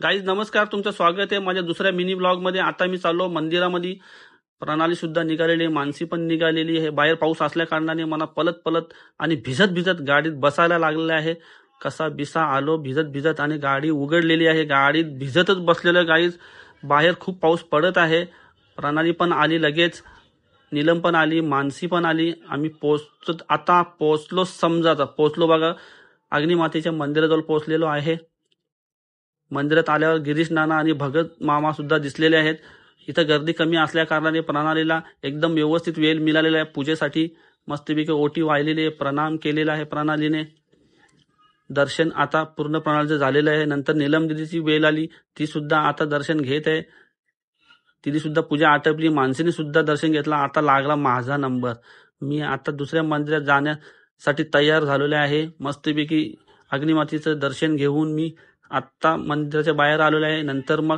Guys नमस्कार, तुमचं स्वागत आहे माझ्या दुसऱ्या मिनी ब्लॉग मध्ये। आता मी चाललो मंदिरामध्ये। प्रणाली सुद्धा निघालेली आहे, मानसी पण निघालेली आहे। बाहेर पाऊस असल्या कारणाने मला पलत पलत आणि भिजत भिजत गाडीत बसायला लागलेलं आहे। कसा बिसा आलो भिजत भिजत आणि गाडी उघडलेली आहे, गाडीत भिजतच बसलेलं गाईज। बाहेर खूप पाऊस पडत आहे। प्रणाली पण आली लगेच, नीलम पण आली, मानसी पण आली। आम्ही आता पोहोचलो, समजा पोहोचलो बघा, अग्निमातेच्या मंदिराजवळ पोहोचलेलो आहे। मंदिरात आल्यावर गिरीश नाना आणि भगत मामा सुद्धा दिसलेले आहेत। इथं गर्दी कमी असल्या कारणाने प्रणालीला एकदम व्यवस्थित वेळ मिळालेला आहे पूजेसाठी। मस्तपैकी ओटी वाहिलेली आहे, प्रणाम केलेला आहे प्रणालीने। दर्शन आता पूर्ण प्रणालीचं झालेलं आहे। नंतर नीलम दिदीची वेळ आली, ती सुद्धा आता दर्शन घेत आहे। तिने सुद्धा पूजा आटपली, मानसीने सुद्धा दर्शन घेतला। आता लागला माझा नंबर। मी आता दुसऱ्या मंदिरात जाण्यासाठी तयार झालेले आहे। मस्तपैकी अग्निमातेचं दर्शन घेऊन मी आत्ता मंदिराच्या बाहेर आलेलो आहे। नंतर मग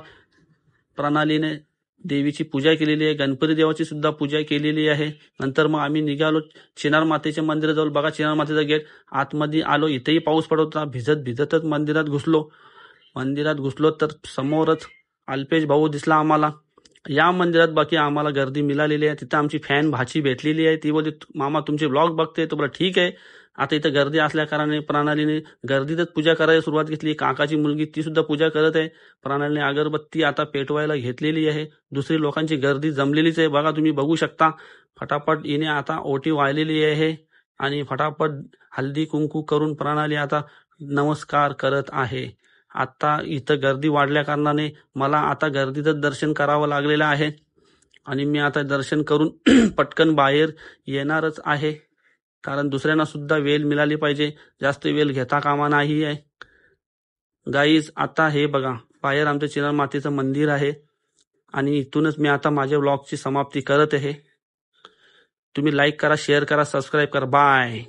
प्रणालीने देवीची पूजा केलेली आहे, गणपती देवाची सुद्धा पूजा केलेली आहे। नंतर मग आम्ही निघालो चिनार मातेच्या मंदिराजवळ। बघा चिनार मातेचा गेट, आतमध्ये आलो, इथेही पाऊस पडत होता। भिजत भिजतच मंदिरात घुसलो तर समोरच अल्पेश भाऊ दिसला आम्हाला। या मंदिरात बाकी आम्हाला गर्दी मिळालेली आहे। तिथं आमची फॅन भाची भेटलेली आहे। ती बोलली मामा तुमचे ब्लॉग बघते, तो बोला ठीक आहे। आता इथं गर्दी असल्या कारणाने प्रणालीने गर्दीतच पूजा करायला सुरुवात केली। काकाची मुलगी ती सुद्धा पूजा करत आहे। प्रणालीने अगरबत्ती आता पेटवायला घेतलेली आहे। दुसरी लोकांची गर्दी जमलेलीच आहे, बघा तुम्ही बघू शकता। फटाफट हिने आता ओटी वाहिलेली आहे आणि फटाफट हल्दी कुंकू करून प्रणाली आता नमस्कार करत आहे। आता इथं गर्दी वाढल्या कारणाने मला आता गर्दीतच दर्शन करावं लागलेलं आहे आणि मी आता दर्शन करून पटकन बाहेर येणारच आहे, कारण दुसऱ्यांना सुद्धा वेळ मिळाली पाहिजे, जास्त वेळ घेता कामा नाही आहे। गाईज आता हे बघा, बाहेर आमच्या चिनार मातेचं मंदिर आहे आणि इथूनच मी आता माझ्या ब्लॉगची समाप्ती करत आहे। तुम्ही लाईक करा, शेअर करा, सबस्क्राईब करा। बाय।